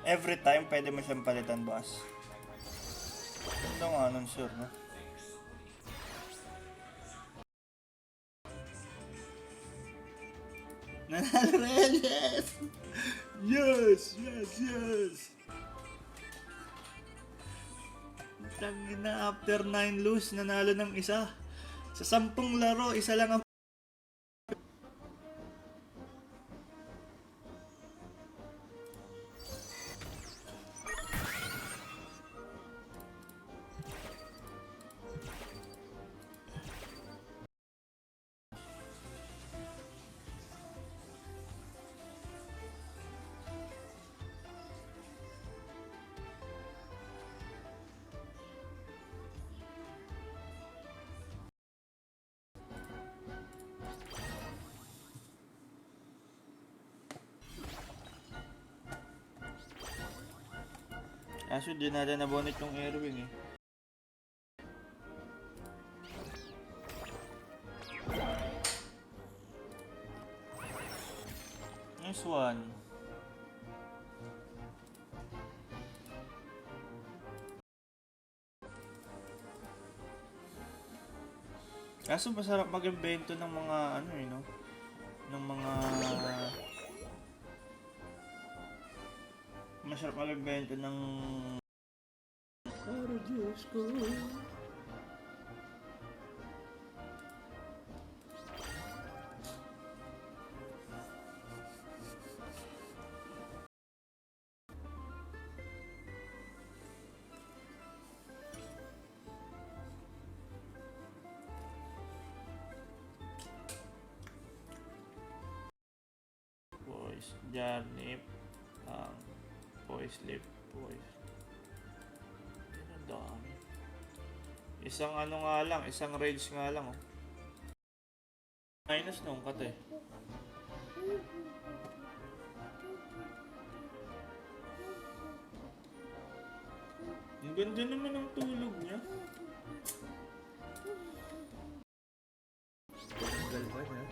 Every time pwede mo siyang palitan, boss. Ganda nga nun, sir, no? Nanalo rin, yes! Yes! Yes! Yes! Tangina, after 9 lose, nanalo ng isa. Sa 10 laro, isa lang ang... Kaso di natin nabonit yung Airwing eh. Nice one. Kaso masarap mag-invento ng mga ano eh, no? Ng mga... Masarap mag-invento ng... Para Diyos ko. Boys, Jarnip, boys, lip, boys. Ang dami. Isang ano nga lang, isang rage nga lang oh. Minus nung kat eh. Ang ganda naman ang tulog niya. Tanggal ba na?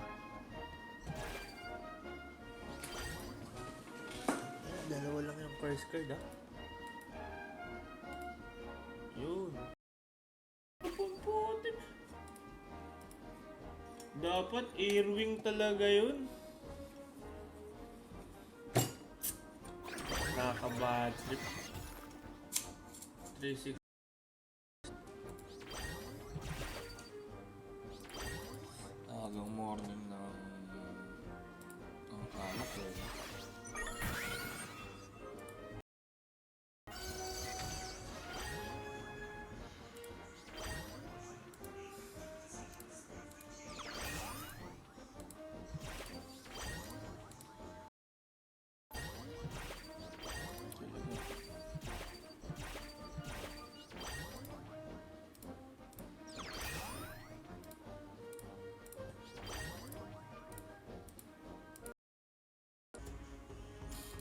Dalawa lang yung first card ah. Yun. Pumputin. Dapat Airwing talaga yun. Nakaka-bad trip. 3-6. Hanggang morning ng anak eh.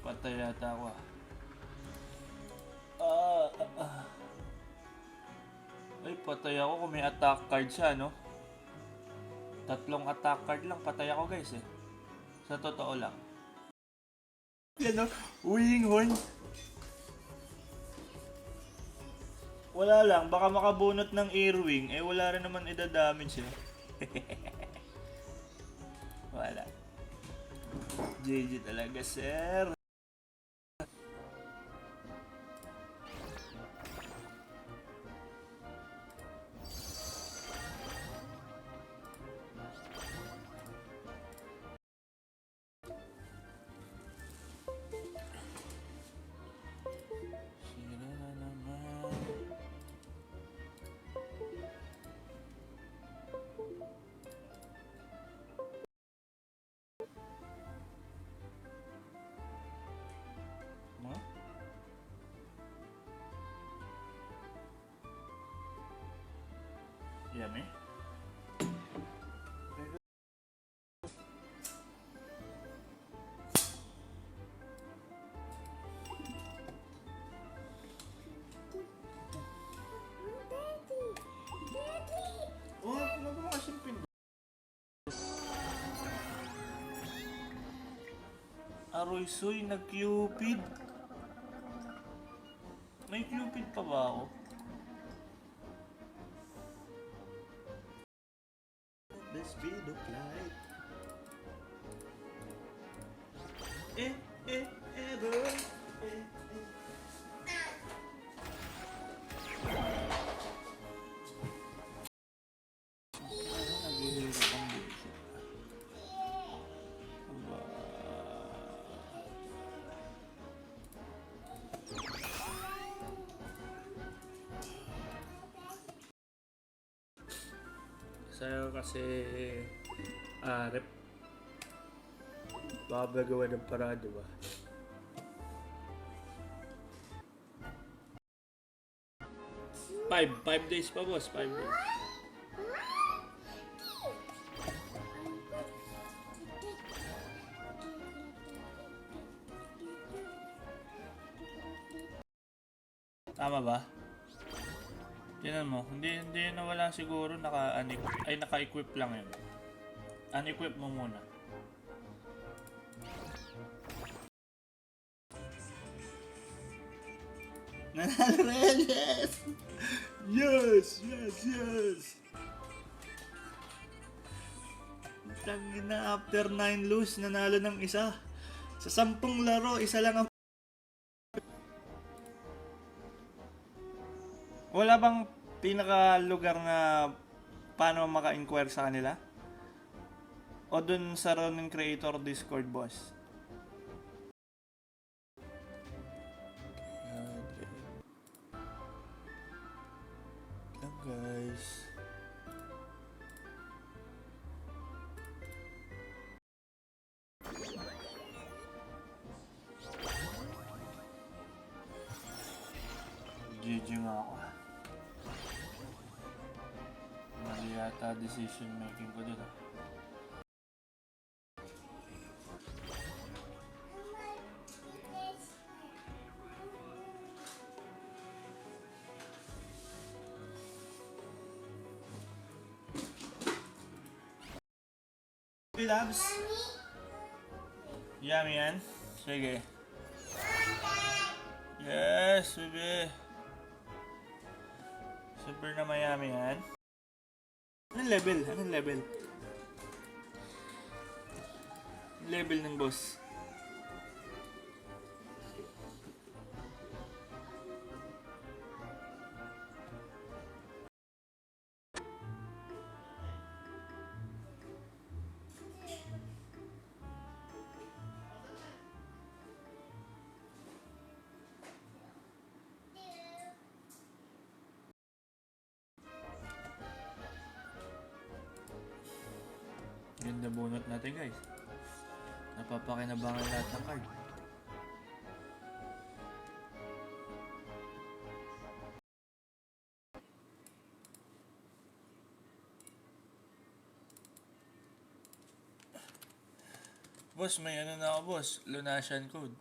Patay yata ako ah. Ay, patay ako kung may attack card siya, no? 3 attack card lang, patay ako guys eh. Sa totoo lang. Yan o, Winging Horn. Wala lang, baka makabunot ng Airwing, eh wala rin naman idadamage eh. Wala. GG talaga, sir. Yummy. Oh, ano ba kasing pin? Aroy Soy, nag-Cupid. May Cupid pa ba ako? The speed of light. Ever. Naghihirap ang buso. Aba. Sa'yo kasi rep babagawa ng parado ba? 5 days pa boss, 5 days. Tama ba? Tingnan mo, hindi nawala siguro, naka-equip lang yun. Unequip mo muna. Nanalo na yan, yes! Yes! Tangina, after 9 lose, nanalo ng isa. Sa 10 laro, isa lang ang... Wala bang pinaka lugar na paano maka-inquire sa kanila? O dun sa Ronin Creator Discord, boss? Lang guys. GG nga ako. Mali yata decision making ko dun. Labs. Yummy yan. Sige. Yes, baby. Super na mayami yan. Anong level? Level ng boss. Ganda bunot natin guys. Napapakinabangan lahat ng card. Boss, may ano na ako boss. Lunasian code.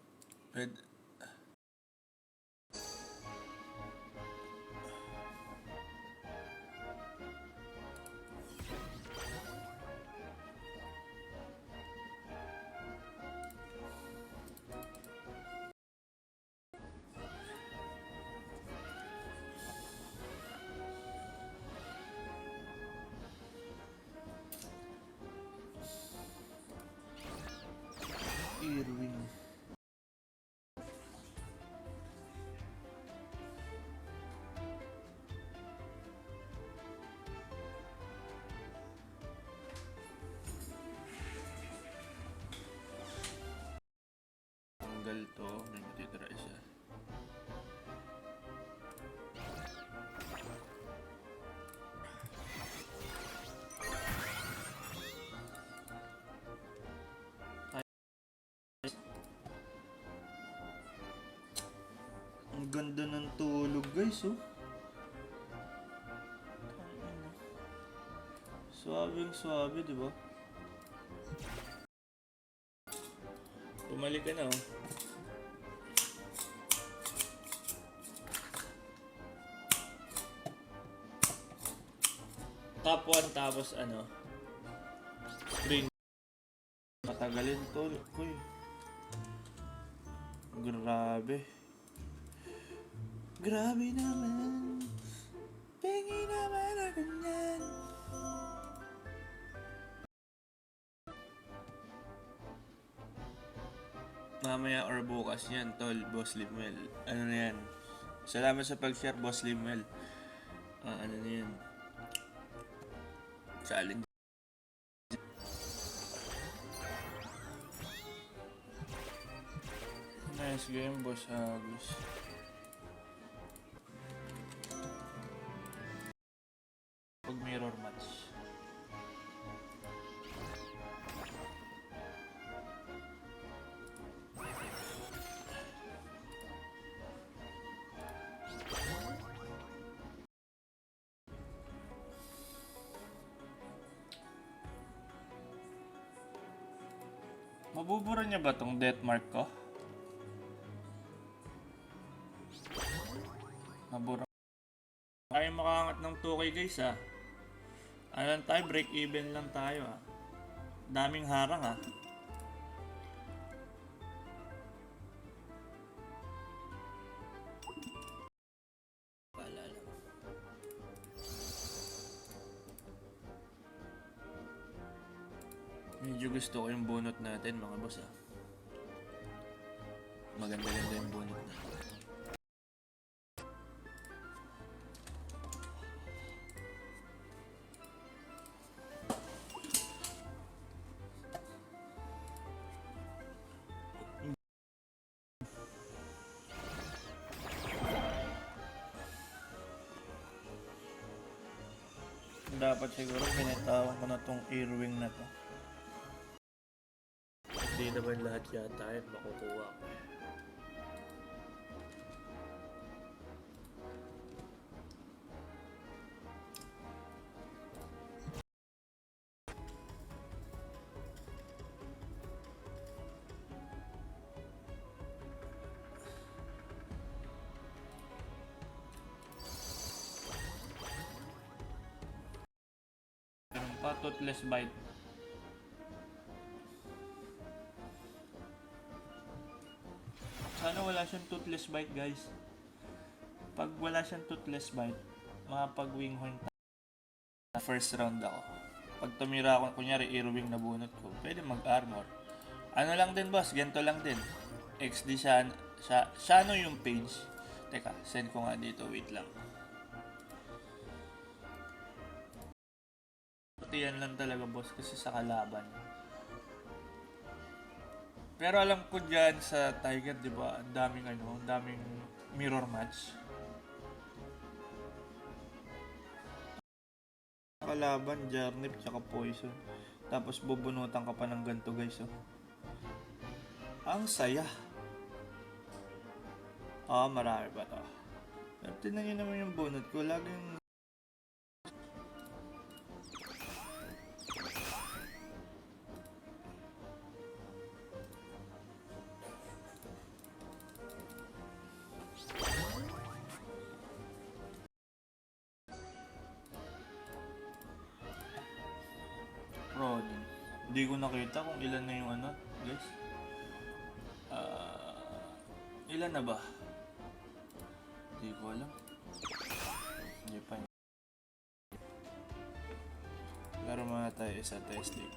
Irwin. Tanggal to, may matitira isa. Ang ganda ng tulog guys, oh. Suwabing-suwabe, di ba? Bumalik ka na, oh. Top 1 tapos ano? Screen. Matagalin to, kuy. Grabe. Grabe naman. Pengi naman na ganyan. Mamaya or bukas yan, tol, Boss Limuel. Ano na yan? Salamat sa pag-share, Boss Limuel. Ano na yan? Challenge. Nice game, Boss Agus. Pag mirror match. Mabubura niya ba tong death mark ko? Mabura. Tayo makaangat ng 2K guys ah. Ano lang tayo, break even lang tayo ah. Daming harang ah. Paalala. Medyo gusto ko yung bunot natin mga boss ah. Maganda-ganda yung bunot natin. Dapat siguro binitawan ko na tong earwing na to. Hindi naman lahat yata yun makukuha ko. Ganun pa, toothless bite. Sana wala siyang toothless bite guys. Pag wala siyang toothless bite, makapag-wing horn first round ako. Pag tumira ako, kunyari earwing na bunot ko, pwede mag-armor. Ano lang din boss, ganito lang din. XD Shano yung page. Teka, send ko nga dito, wait lang. Yan lang talaga boss kasi sa kalaban. Pero alam ko dyan sa Tiger, di ba, ang daming mirror match. Kalaban, Jarnip, tsaka Poison. Tapos bubunutan ka pa ng ganito guys, oh. Ang saya. Marami ba to? Pero tignan nyo naman yung bunot ko, laging Ronin. Hindi ko nakita kung ilan na yung ano, guys. Ilan na ba? Hindi ko alam. Hindi pa yun. Laro muna tayo sa testing.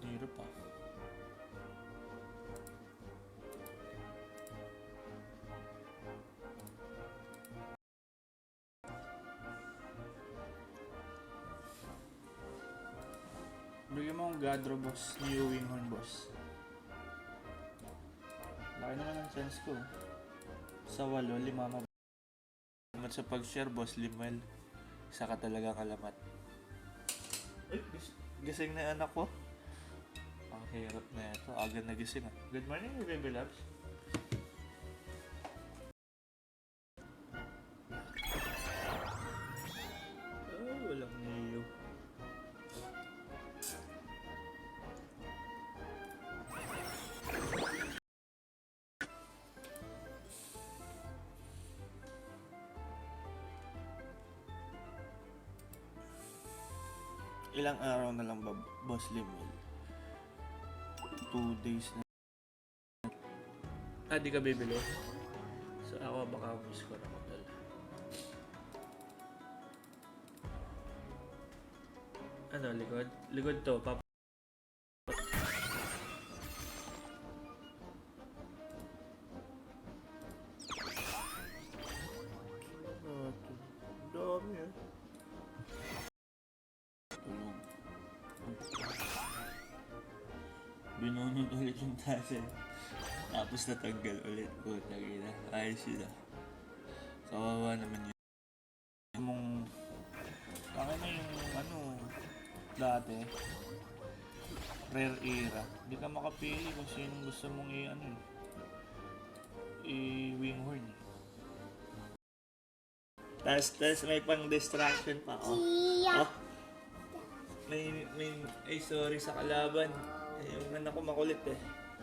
Hirap pa. Bigyan mo akong Gadro boss, new Winghorn boss. Laki naman ang chance ko. Sa 8, 5 Salamat sa pag-share boss Limuel. Isa ka talaga kalamat. Ay, gising na anak ko. Ang hirap na ito. Agad na gising ah. Good morning baby loves. Walang niyo. Ilang araw na lang ba, Boss Limel? 2 days na. Di ka bibili? So ako baka miss ko na hotel. Ano, likod? Likod to, dami eh. Tulog. Binunod ulit yung tassel. Tapos natanggal ulit. Puta gina. Ayos yun ah. Kawawa naman yun. Kaya na yung dati. Rare era. Hindi ka makapili kung sinong gusto mong i-winghorn eh. Tapos may pang distraction pa. Oh. Ay sorry sa kalaban. Yung anak ko makulit eh.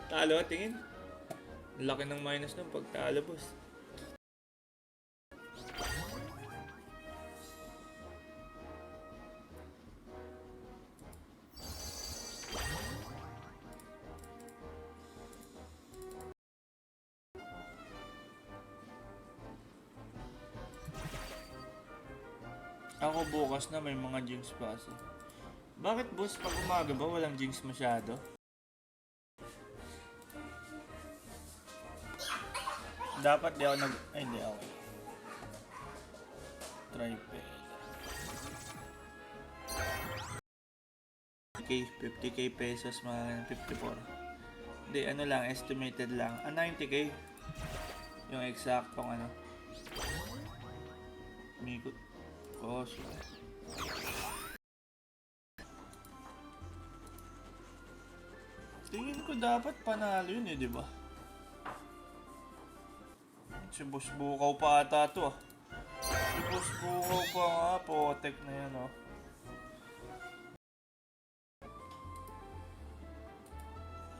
Talo, tingin. Laki ng minus nung pag talo, boss. Ako bukas na may mga jinx pa kasi. Bakit boss pag umaga ba walang jinx masyado? Dapat di ako ay hindi ako. Tripod. 50k pesos mga 54. Hindi ano lang estimated lang. 90k. Yung eksaktong Mikot. Oh, sure. Tingin ko dapat panalo yun di ba? Si Boss Bukaw pa ata to ah. Si Boss Bukaw pa nga, potek na yan oh.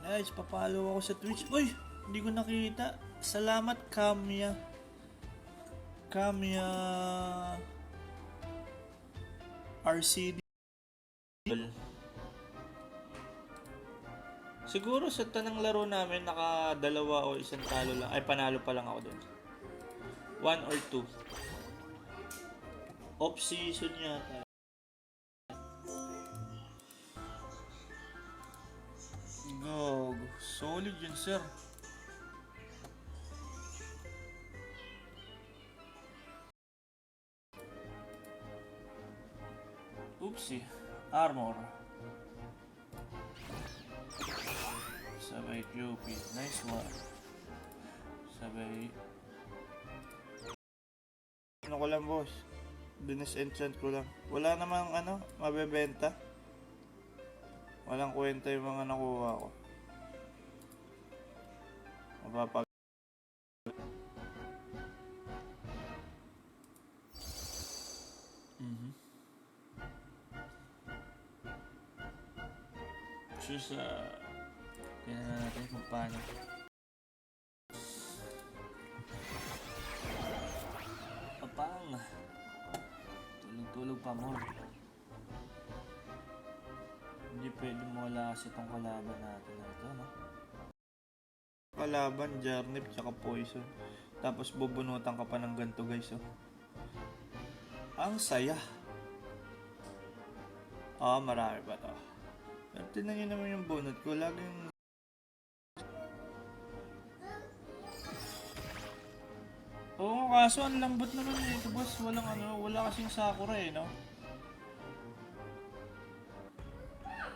Guys, papalo ako sa Twitch. Uy, hindi ko nakita. Salamat Kamya RCD. Siguro sa tanang laro namin nakadalawa o isang talo lang. Ay panalo pa lang ako dun. 1 or 2. Off season yata. Go. Solid yun sir. Oopsie. Armor. Sabay QP. Nice one. Sabay. Ano ko lang boss? Binis enchant ko lang. Wala namang mabebenta. Walang kwenta yung mga nakuha ko. Mapapag... Sus, tingnan natin kung paano. Papang. Tulog-tulog pa more. Hindi pwede mawala kasi itong kalaban natin na ito, no? Kalaban, Jarnip, tsaka Poison. Tapos bubunutan ka pa ng ganito guys, oh. Ang saya. Marami pa to. Pero tinan nyo naman yung bunot ko, laging... Oo, kaso ang lambot naman ito boss, wala kasing Sakura no?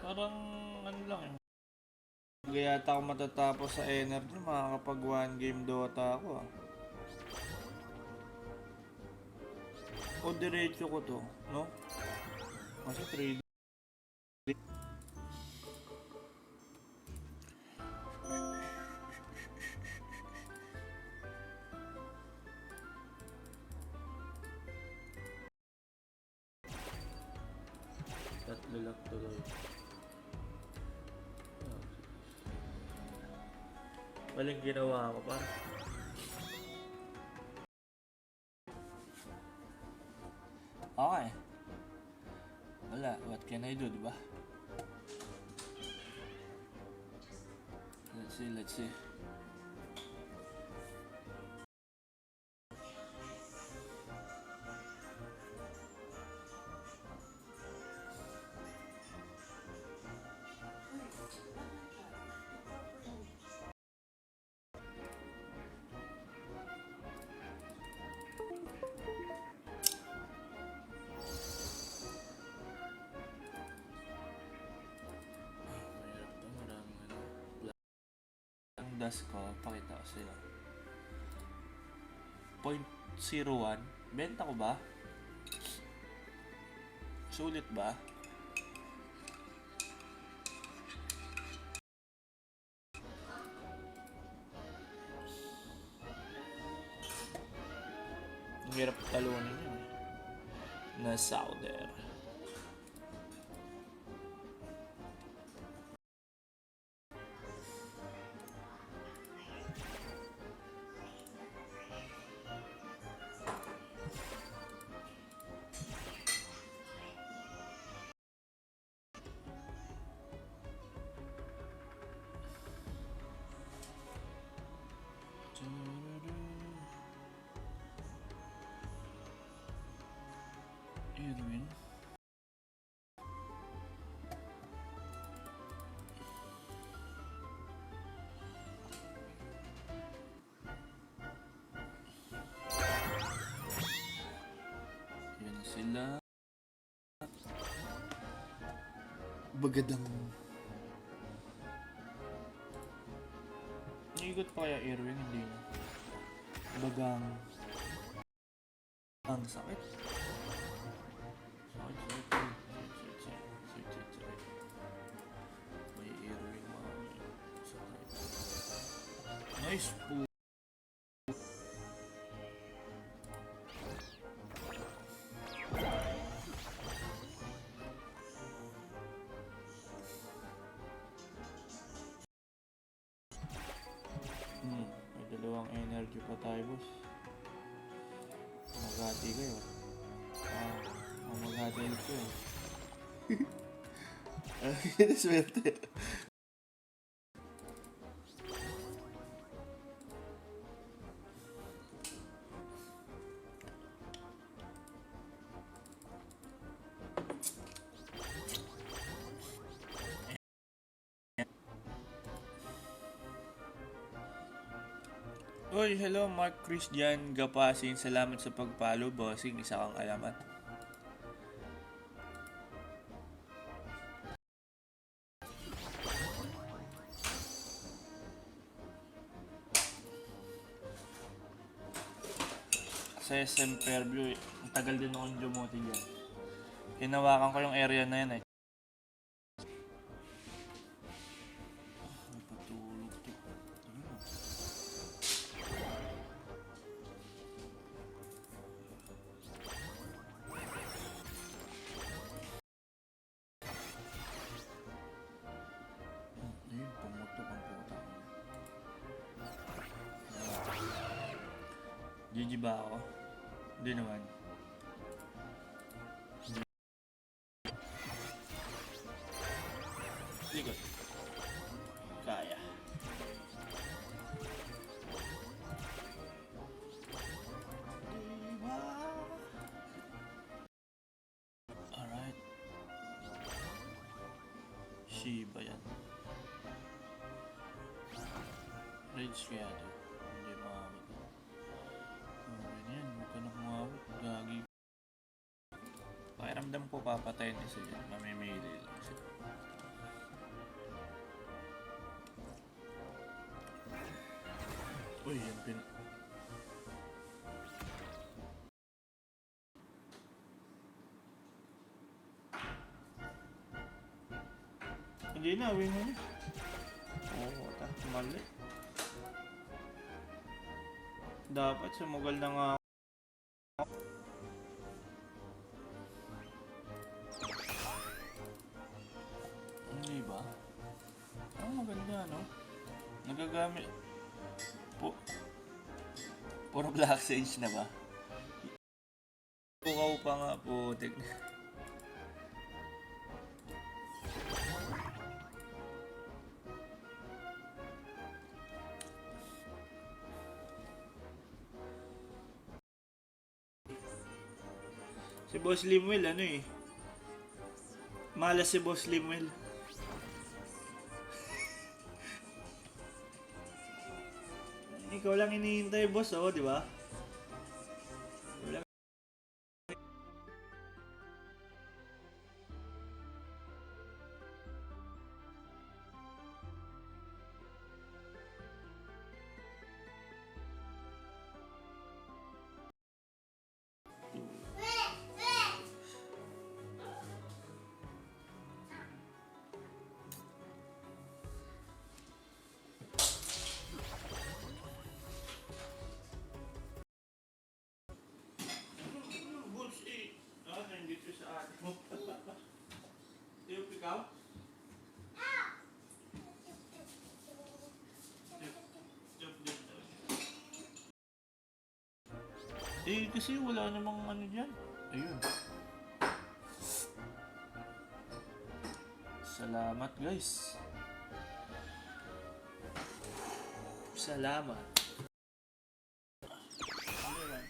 Parang lang eh. Hindi yata ako matatapos sa energy, makakapag 1 game Dota ako O diretso ko to, no? Kasi 3D. Tatlo lang tuloy. Maling ginawa ko pa. Okay. Wala, what can I do, diba? Let's see. Ang dust ko, pakita ko sa'yo. 0.01. Benta ko ba? Sulit ba? Ang hirap talunin yun. Na solder. Edwin. Yan sila. Bagadang. Naigot pa kaya Erwin? Hindi na. Bagang. Ang sakit. Sakit. May Erwin mga sakit. Nice po. May dalawang energy pa tayo, boss. Maghati kayo. Maghati ito eh. Ang swerte. Oy, hello Mark Christian Gapasin. Salamat sa pag-follow, bossing. Isa kang alamat. Sa SM Fairview, ang tagal din akong dumote dyan. Hinawakan ko yung area na yan eh. GG ba ako? Hindi naman. Likod. Kaya. Diba? Alright. Shiba yan. Rage kaya to. Hindi maabot. Yan, huwag ka na kumawit. Gagi. Pakiramdam ko papatayin isa dyan. Mamimili lang siya. Uy, yan Hindi na, win mo na. Oo, mali. Dapat sumugal na nga. Hindi ba? Ang maganda, no? Nagagamit. Puro Black Sage na ba? Pukaw pa nga po. Si Boss Limwell, ano eh. Malas si Boss Limwell. Ikaw lang hinihintay, boss, oh, di ba? Wala. Boss, eh. Nandito sa atin mo. Yung ikaw? Eh, kasi wala namang ano dyan. Ayun. Salamat, guys. Salamat. Ano yan?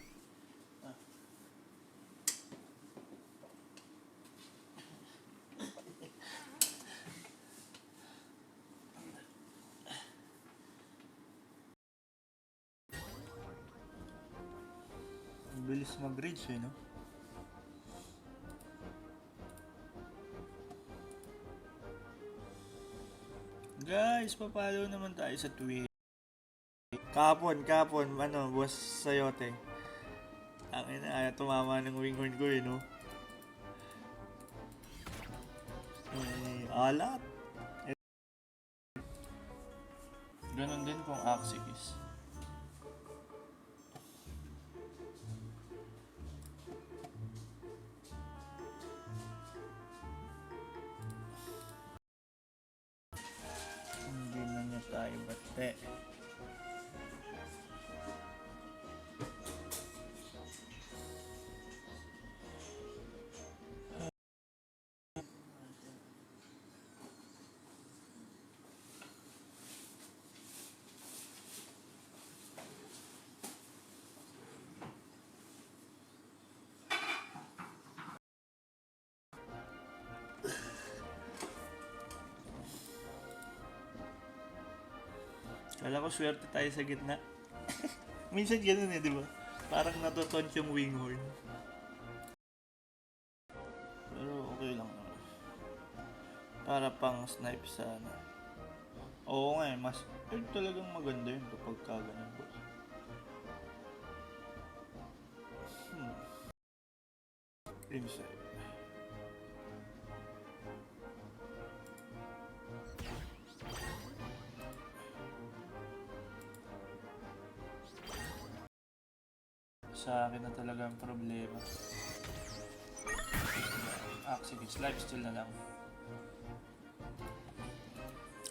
Ah. Ang bilis mag-rage eh, no? Guys, papalo naman tayo sa Twitch. Kapon, ano, boss Sayote. Ang ina, ayaw tumama ng winghorn ko eh, no? Eh, alat. Ganon din kung Axis. Hindi na niya tayo bate. Kala ko swerte tayo sa gitna. Minsan ganun eh, di ba? Parang natutont yung winghorn. Pero okay lang naman. Para pang snipe sa ano. Oo nga eh, mas talagang maganda yun kapag kaganan, boss. Inside. Sa akin na talaga ang problema. Sige, lifesteal na lang.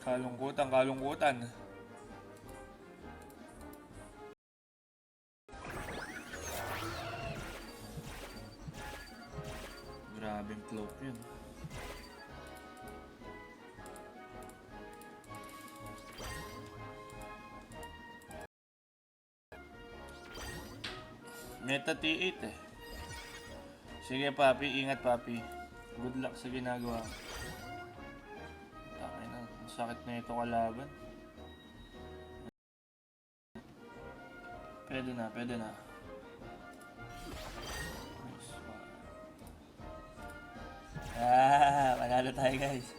Kalungkutan. Grabing cloak yun. Meta T8 eh. Sige papi, ingat papi. Good luck sa ginagawa. Takay na, ang sakit na ito kalaban. Pwede na. Nice. Manalo tayo guys.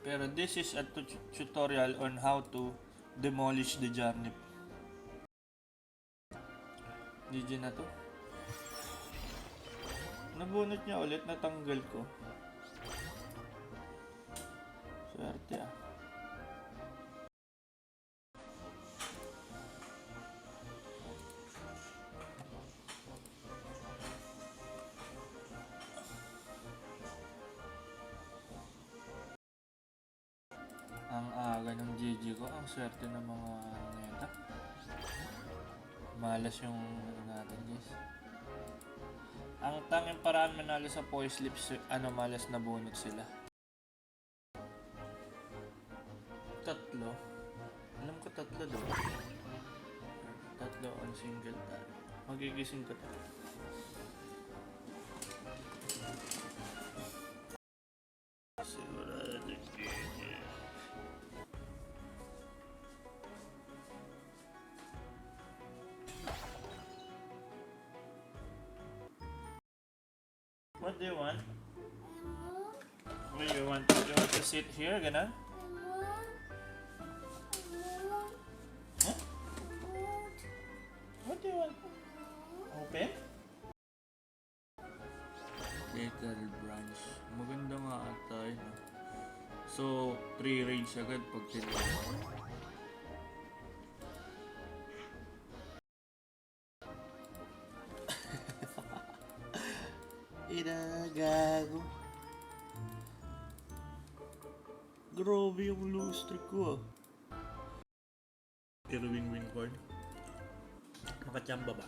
Pero this is a tutorial on how to demolish the Jarnip. GG na to. Nabunot niya ulit, natanggal ko. Swerte ah. Ang aga ng GG ko, ang swerte ng mga neta. Malas yung ano natin guys. Ang tanging paraan manalo sa power slip, malas na bunot sila. Tatlo. Alam ko tatlo doon. Tatlo on single tally. Magigising ko tayo. Sigurado GG. What do you want? What do you want? You want to sit here, ganon? Huh? What do you want? Open? Little branch. Maganda nga ata yun. So, 3 rage agad pag tinignan. Inagago. Grabe yung low streak ko ah. Pero wing-wing card. Makachamba ba?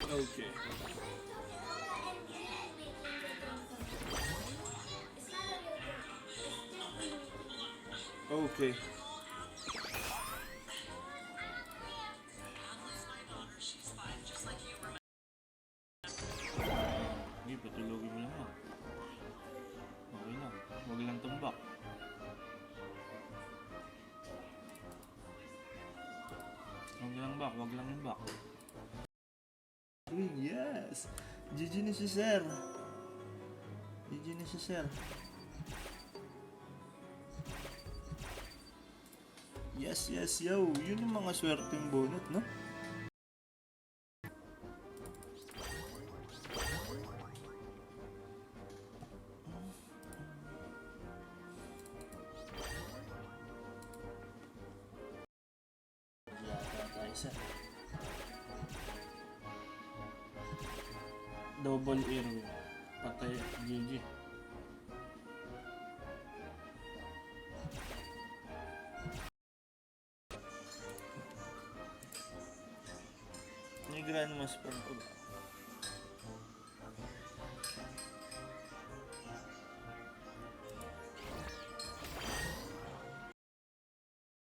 Okay. Okay. Hindi, patulogin mo lang yan. Okay lang. Huwag lang tumbak. Huwag lang back. Huwag lang yung back. Yes! GG na si Sir. GG na si Sir. Yes, yes, yo. Yun yung mga swerteng bonut, no? Yata tayo sa double airway. Patay. GG. Ni Grandmas pa ko ba?